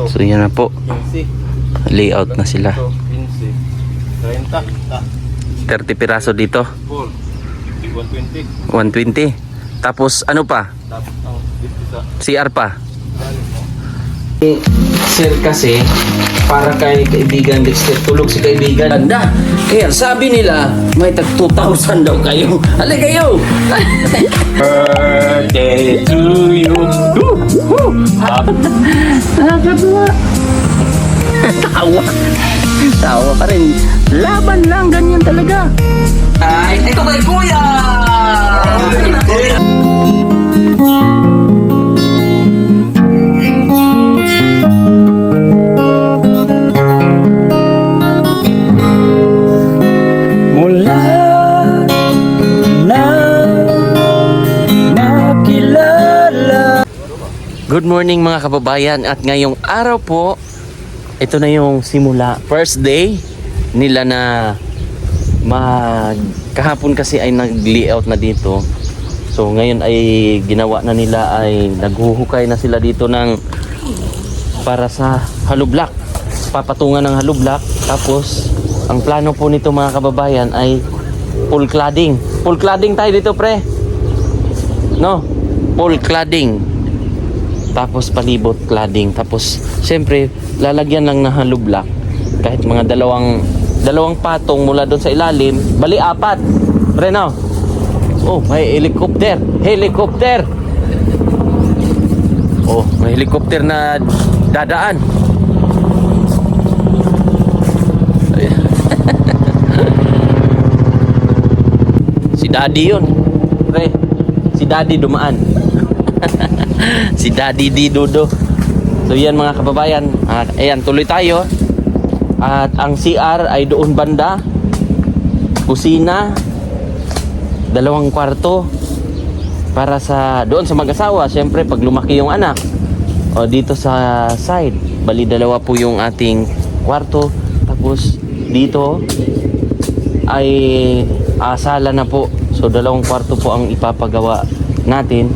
So yan na po. Layout na sila. 30 piraso dito. 120. Tapos ano pa? CR pa. Sir kasi para kay kaibigan Dexter, tulog si kaibigan. Ganda. Kaya sabi nila may tag 2,000 daw kayo. Halika kayo. Birthday to you. Nakakatuwa. Tawa. Tawa pa rin. Laban lang, ganyan talaga. Ay, ito kay Kuya. Good morning mga kababayan, at ngayong araw po, ito na yung simula, first day nila na kahapon kasi ay nag-layout na dito. So ngayon ay ginawa na nila, ay naghuhukay na sila dito ng para sa hollow block, papatungan ng hollow block. Tapos ang plano po nito mga kababayan ay full cladding. Full cladding tayo dito pre, no? Full cladding. Tapos palibot cladding. Tapos siyempre lalagyan lang ng hollow block, kahit mga dalawang patong mula doon sa ilalim, bali 4 pre, no? Oh, may helicopter. Oh, may helicopter na dadaan. Si Daddy yun pre, si Daddy dumaan. Si Daddy Didodo. So yan mga kababayan, ayan, tuloy tayo. At ang CR ay doon banda, kusina, 2 kwarto para sa doon sa mag-asawa, syempre pag lumaki yung anak. O dito sa side, bali 2 po yung ating kwarto. Tapos dito ay sala na po. So 2 kwarto po ang ipapagawa natin.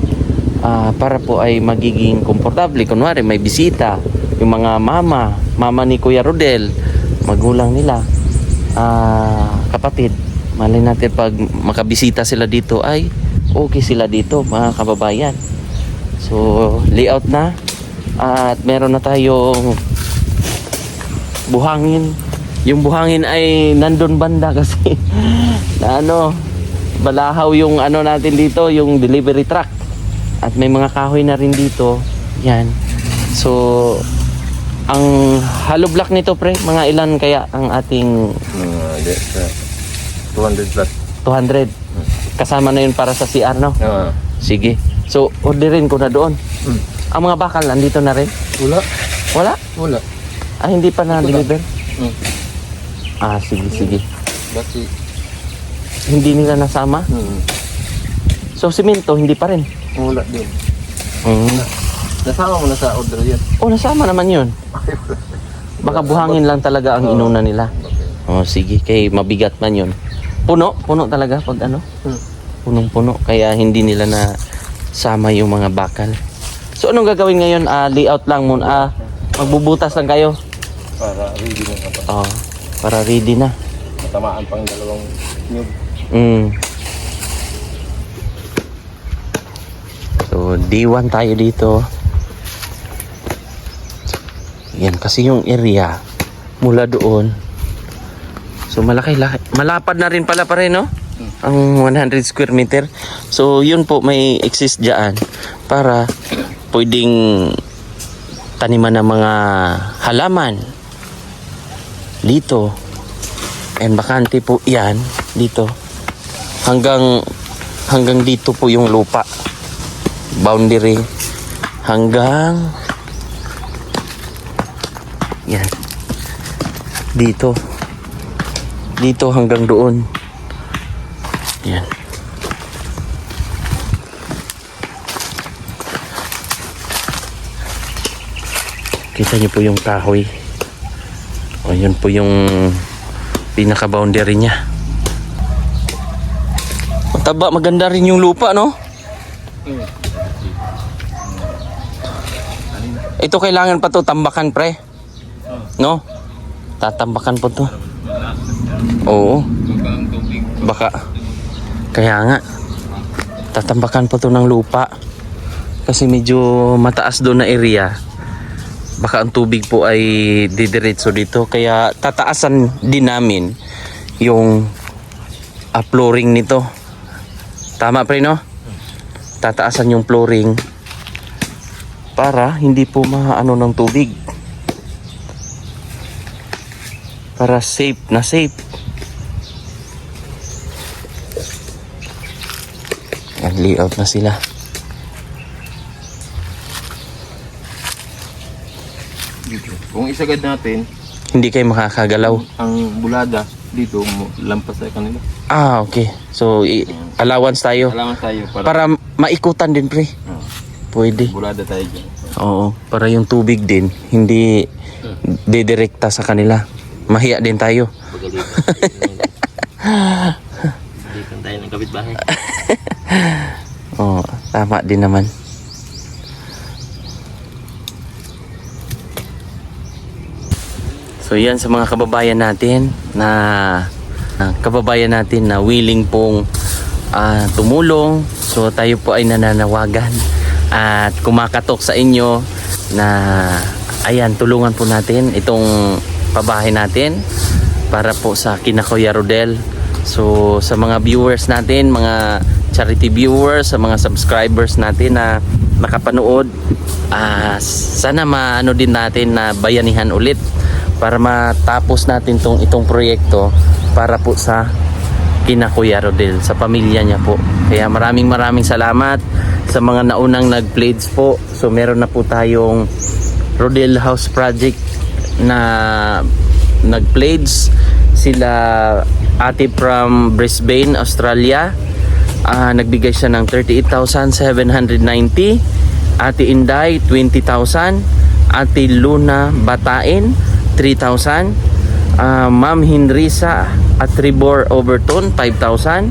Para po ay magiging komportable. Kunwari may bisita, yung mga mama ni Kuya Rodel, magulang nila, kapatid, malay natin pag makabisita sila dito ay okay sila dito mga kababayan. So layout na, at meron na tayong buhangin. Yung buhangin ay nandun banda kasi na balahaw yung natin dito, yung delivery truck. At may mga kahoy na rin dito. Yan. So ang hollow block nito pre, mga ilan kaya ang ating 200 plus. 200. Kasama na yun para sa CR, no? Sige. So orderin ko na doon. Ang mga bakal nandito na rin? Wala? Hindi pa na-deliver? Sige. Bakit? Hindi nila nasama? So simento, hindi pa rin? Wala din. Nasama mo na sa order yan? Nasama naman yun. Baka buhangin lang talaga ang inuna nila. Sige, kay mabigat man yun. Puno talaga pag punong-puno, kaya hindi nila na sama yung mga bakal. So anong gagawin ngayon? Layout lang muna. Magbubutas lang kayo para ready na ka. Para ready na. Matamaan pang 2 nyug. So D1 tayo dito. Yan kasi yung area mula doon. So malapad na rin pala no? Ang 100 square meter. So yun po, may exist dyan para pwedeng taniman ng mga halaman dito. And bakante po yan dito. Hanggang dito po yung lupa. Boundary hanggang yan dito hanggang doon. Yan. Kita niyo po yung kahoy. Yun po yung pinaka boundary niya. Mataba, maganda rin yung lupa, no? Ito kailangan pa to tambakan, pre. No? Tatambakan po to. Oo. Baka. Kaya nga. Tatambakan po to ng lupa. Kasi medyo mataas doon na area. Baka ang tubig po ay didiretso dito. Kaya tataasan din namin yung flooring nito. Tama, pre, no? Tataasan yung flooring para hindi po maano ng tubig. Para safe na safe. Yan, layout na sila. Kung isagad natin, Hindi kayo makakagalaw. ang bulada dito, lampas sa kanila. Ah, okay. So, allowance tayo. Alaman tayo Para maikutan din, pre. Pwede. bulada tayo dyan. Oo. Para yung tubig din, hindi didirekta sa kanila. Mahiya din tayo. Dito tayo ng kapitbahay. Oo, tama din naman. So yan sa mga kababayan natin na willing pong tumulong. So tayo po ay nananawagan at kumakatok sa inyo na ayan, tulungan po natin itong pabahay natin para po sa kina Kuya Rodel. So sa mga viewers natin, mga charity viewers, sa mga subscribers natin na nakapanood, sana maano din natin na bayanihan ulit para matapos natin itong proyekto para po sa kina Kuya Rodel, sa pamilya niya po. Kaya maraming salamat sa mga naunang nag-pledge po. So meron na po tayong Rodel House Project na nag-pledge. Sila ate from Brisbane, Australia. Nagbigay siya ng 38,790. Ate Inday, 20,000. Ate Luna Batain, 3,000. Ma'am Hinrisa at Tribor Overton, 5,000.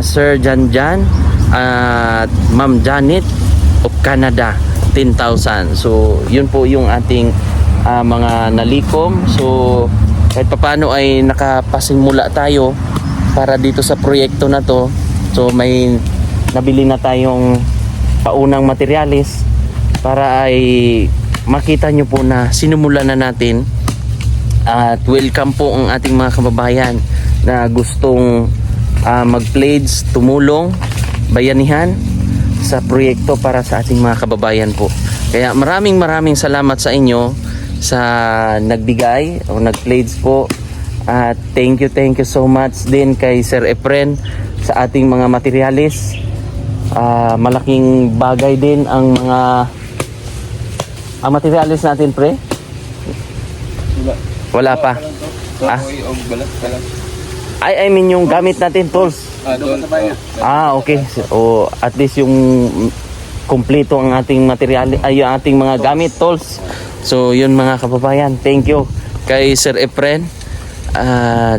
Sir Janjan at Ma'am Janet of Canada, 10,000. So yun po yung ating mga nalikom. So kahit papano ay nakapasimula tayo para dito sa proyekto na to. So may nabili na tayong paunang materyales para ay makita nyo po na sinumulan na natin. At welcome po ang ating mga kababayan na gustong mag-pledge, tumulong, bayanihan sa proyekto para sa ating mga kababayan po. Kaya maraming salamat sa inyo sa nagbigay o nag-pledge po. At thank you so much din kay Sir Efren sa ating mga materyales. Malaking bagay din ang materyales natin, pre. Wala pa. I mean yung gamit natin, tools. Okay. O at least yung kumpleto ang ating material, ay yung ating mga gamit, tools. So yun mga kababayan, thank you kay Sir Efren.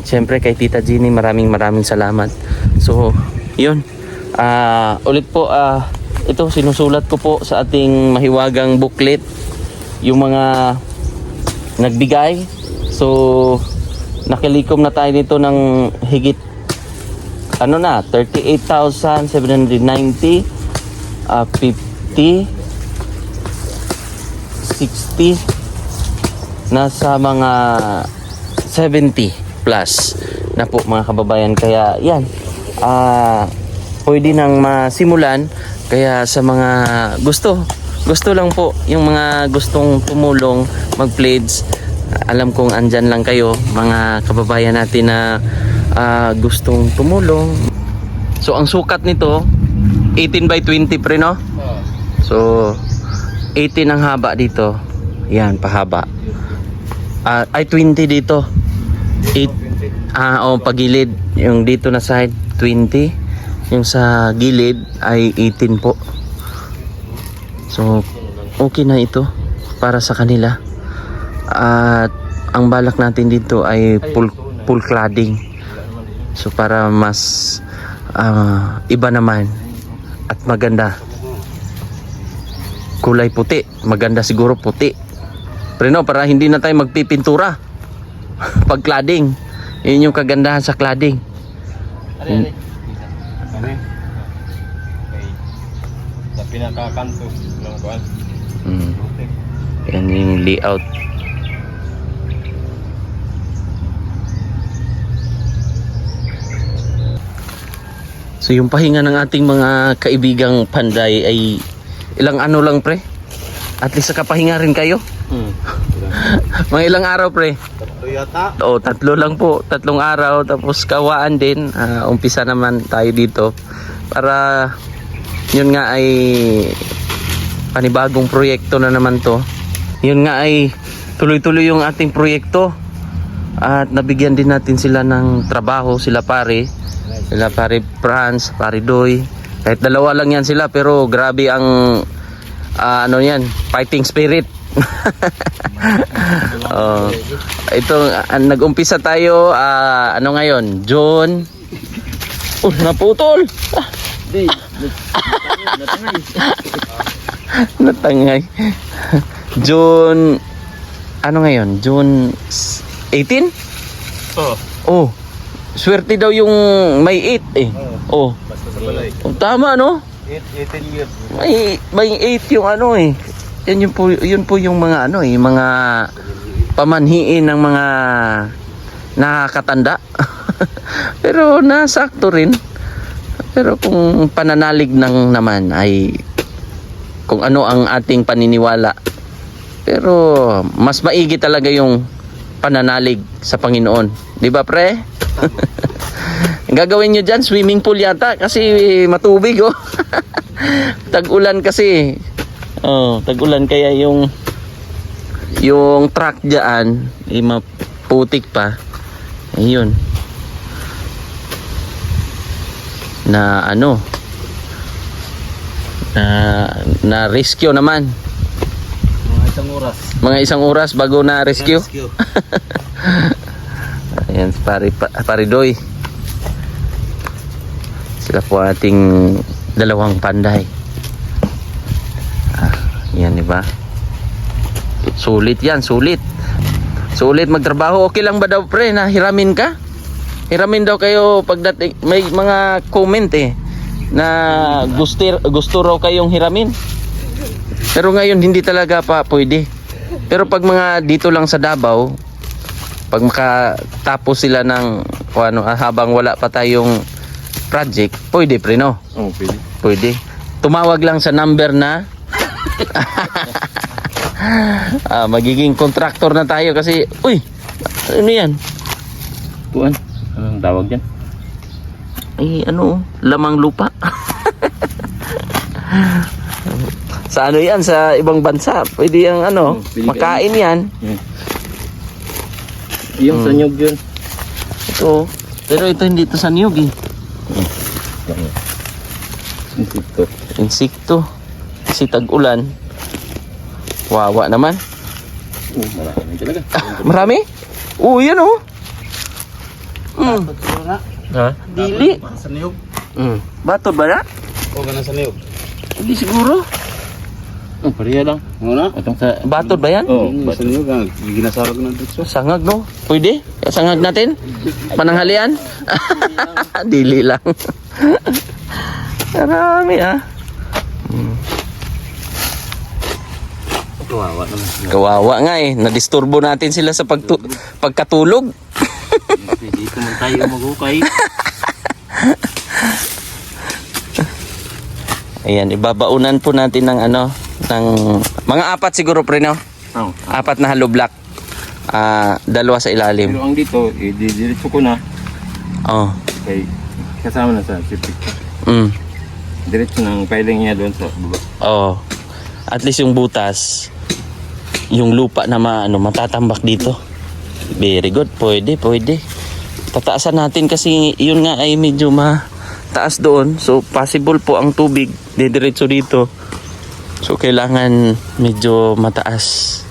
Siyempre kay Tita Jeannie, maraming salamat. So yun. Ulit po, ito sinusulat ko po sa ating mahiwagang booklet yung mga nagbigay. So nakilikom na tayo dito ng higit 38,790, 50, 60, nasa mga 70 plus na po mga kababayan. Kaya yan, pwede nang masimulan. Kaya sa mga gusto lang po, yung mga gustong tumulong, mag-pledge, alam kong andyan lang kayo mga kababayan natin na gustong tumulong. So ang sukat nito 18 by 20, pre, no? So 18 ang haba dito. Yan, pahaba. Ay 20 dito. 8 pagilid. Yung dito na side 20. Yung sa gilid ay 18 po. So okay na ito para sa kanila. At ang balak natin dito ay full cladding. So para mas iba naman at maganda. kulay puti. Maganda siguro puti. Pero no, para hindi na tayo magpipintura pag cladding. Yun yung kagandahan sa cladding. Ano? Okay. Sa pinakakanto ng kuan. Yan yung layout. So yung pahinga ng ating mga kaibigang panday ay ilang ano lang pre? At least nakapahinga rin kayo? Mga ilang araw pre? Tatlo yata. O 3 lang po, 3 araw tapos kawaan din. Umpisa naman tayo dito para yun nga ay panibagong proyekto na naman to. Yun nga ay tuloy-tuloy yung ating proyekto at nabigyan din natin sila ng trabaho, sila pare Franz, pare Doy. Kahit dalawa lang yan sila pero grabe ang ano yan, fighting spirit. Ito nag-umpisa tayo ano ngayon, June. Naputol. Natangay. June ano ngayon? June 18? Oh. Swerte daw yung may 8 eh. Oh. Tama no? 18 years. May 8 yung ano eh. Yun po yung mga ano eh, mga pamanhiin ng mga nakakatanda. Pero nasakto rin. Pero kung pananalig ng naman ay kung ano ang ating paniniwala. Pero mas maigi talaga yung pananalig sa Panginoon. 'Di ba, pre? Gagawin nyo dyan, swimming pool yata kasi matubig oh. Tag-ulan kasi. Tag-ulan kaya yung track dyan ay maputik pa. Ayun. Na ano na rescue naman. Mga isang oras bago na rescue. Ayan, pare Doy. Sila po ating dalawang panday. Yan, di ba? Sulit yan, sulit. Sulit magtrabaho. Okay lang ba daw pre na hiramin ka? Hiramin daw kayo pagdating. May mga comment eh na gusto raw kayong hiramin. Pero ngayon hindi talaga pa pwede. Pero pag mga dito lang sa Davao, pag makatapos sila ng habang wala pa tayong project, pwede pre no? Oh, pwede. Pwede. Tumawag lang sa number na magiging contractor na tayo kasi uy, ano yan? Tuan. Anong tawag dyan? Ay ano, lamang lupa. Sa ano yan, sa ibang bansa pwede yung ano, makain yan. Yung sa nyug yun. Ito, pero ito hindi ito sa niyog eh. Insekto. Kasi tag-ulan. Wawa naman. Marami talaga. Marami? Yan oh. Ha? Dili. Sa niyog? Bato ba na? O ka na sa niyog? Hindi siguro. Pariya lang. Muna? Itong sa... Bato ba yan? Oo. Sa niyog ha. Ginasarag na dito. Sangag no? Pwede? Sangag natin? Pananghalian? Dili lang. Marami ah. Kawawa naman. Kawawa nga eh. Nadisturbo natin sila sa pagkatulog. Dito man tayo magukay. Ayan, ibabaunan po natin ng ano, ng mga 4 siguro pre no? 4 na hollow block. 2 sa ilalim. Pero ang dito, diretso ko na. Oh. Kay kasama na sa septic. Diretso ng piling niya doon sa baba. Oh. At least yung butas, yung lupa na matatambak dito. Very good. Pwede. Tataasan natin kasi yun nga ay medyo mataas doon. So possible po ang tubig didiretso dito. So kailangan medyo mataas.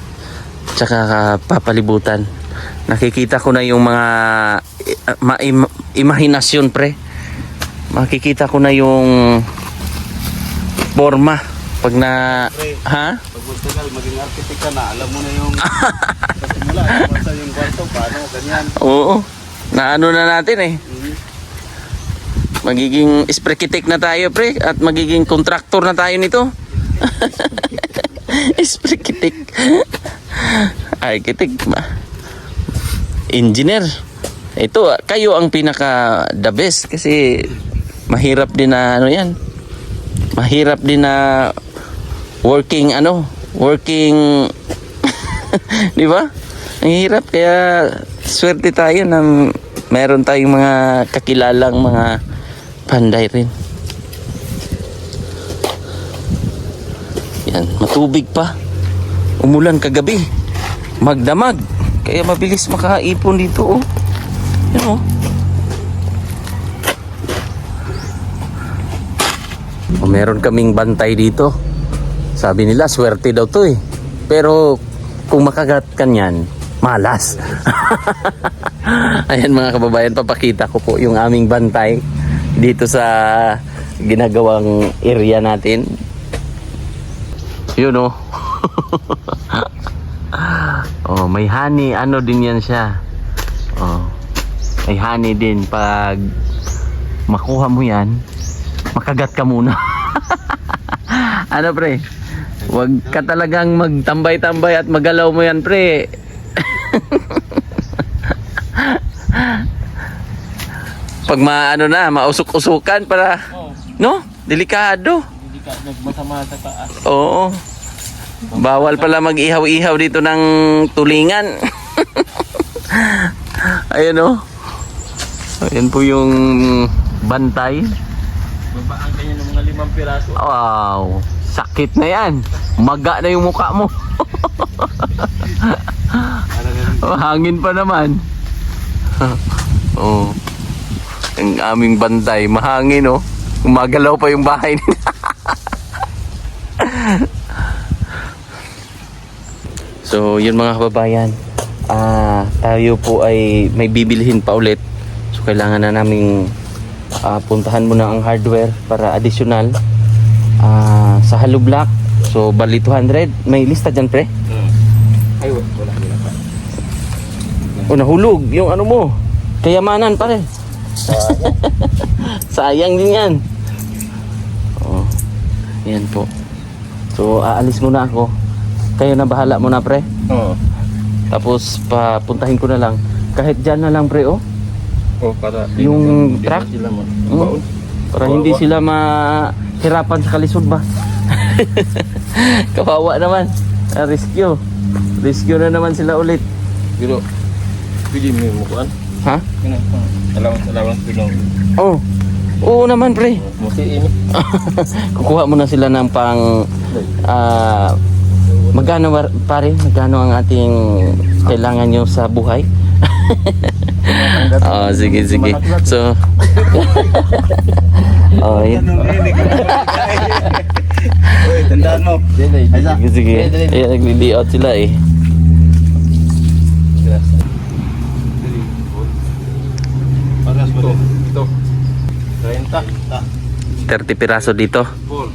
Tsaka papalibutan. Nakikita ko na yung mga imahinasyon pre. Makikita ko na yung forma Pag na... Ha? Pag magtagal, maging architect ka na, alam mo na yung sa simula, basta yung kwarto, paano, ganyan. Oo. Naano na natin eh. Magiging esprekitik na tayo, pre. At magiging kontraktor na tayo nito. Esprekitik. Architect ba? Engineer. Ito, kayo ang pinaka the best kasi mahirap din na ano yan. Mahirap din na working di ba? Ang hirap kaya swerte tayo na meron tayong mga kakilalang mga panday rin. Yan, matubig pa. Umulan kagabi. Magdamag. Kaya mabilis makaipon dito oh. Yan oh. O, meron kaming bantay dito. Sabi nila swerte daw to eh. Pero kung makagat ka niyan, malas. Ayan mga kababayan, papakita ko po yung aming bantay dito sa ginagawang area natin. Yun oh. Oh, may honey, ano din yan siya. Oh. May honey din pag makuha mo yan, makagat ka muna. Ano pre? Huwag ka talagang magtambay-tambay at magalaw mo yan pre. Pag maano na, mausok-usukan para, no? Delikado. Masama sa taas. Oo. Bawal pala mag-ihaw-ihaw dito ng tulingan. Ayan o. Ayan po yung bantay. Babaan kanya ng mga 5 piraso. Wow. Sakit na yan. Maga na yung mukha mo. Hangin pa naman. Oh. Ang aming bantay. Mahangin oh. Gumagalaw pa yung bahay nila. So yun mga kababayan, tayo po ay may bibilihin pa ulit. So kailangan na naming puntahan muna ang hardware para additional sa hollow block. So bali 200. May lista dyan pre? Ay wala pa. O nahulog yung ano mo. Kayamanan pare. Sayang din yan. Oh, yan po. So aalis muna ako. Kayo na bahala muna pre. Oo. Tapos papuntahin ko na lang. Kahit dyan na lang pre oh. Oh, para Yung di truck? sila mo. Mm. Para hindi sila mahirapan sa kalisod ba. Kawawa naman. Rescue. Rescue na naman sila ulit. Pero pwede mo mukuan. Ha? Allowance pinong. Oh. Oo naman pre. Musi ini. Kukuha muna sila ng pang magkano pare? Magkano ang ating kailangan nyo sa buhay? Oh, sige. So oh, yun. Tandaan mo. Sige. Ayan, nagli-layout sila eh. Paras mo rin. Ito. 30. 30 piraso dito. Full.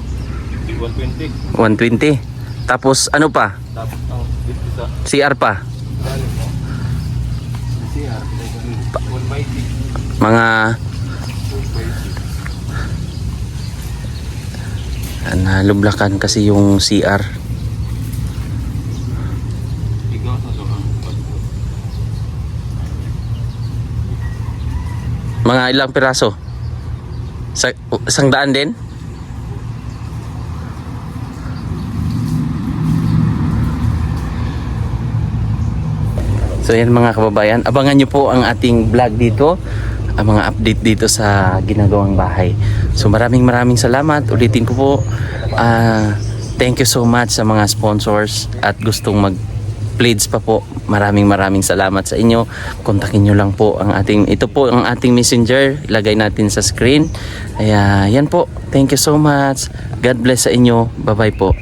120. 120. Tapos ano pa? Tapos ang dito sa CR pa. galing mo. CR. 120. Mga nalublakan kasi yung CR. Ikaw sa soang. Mga ilang piraso? Isang daan din? So yan mga kababayan, abangan nyo po ang ating vlog dito, ang mga update dito sa ginagawang bahay. So maraming salamat. Ulitin ko po, thank you so much sa mga sponsors at gustong mag-pledge pa po. Maraming salamat sa inyo. Kontakin nyo lang po ang ito po ang ating messenger. Ilagay natin sa screen. Yan po. Thank you so much. God bless sa inyo. Bye bye po.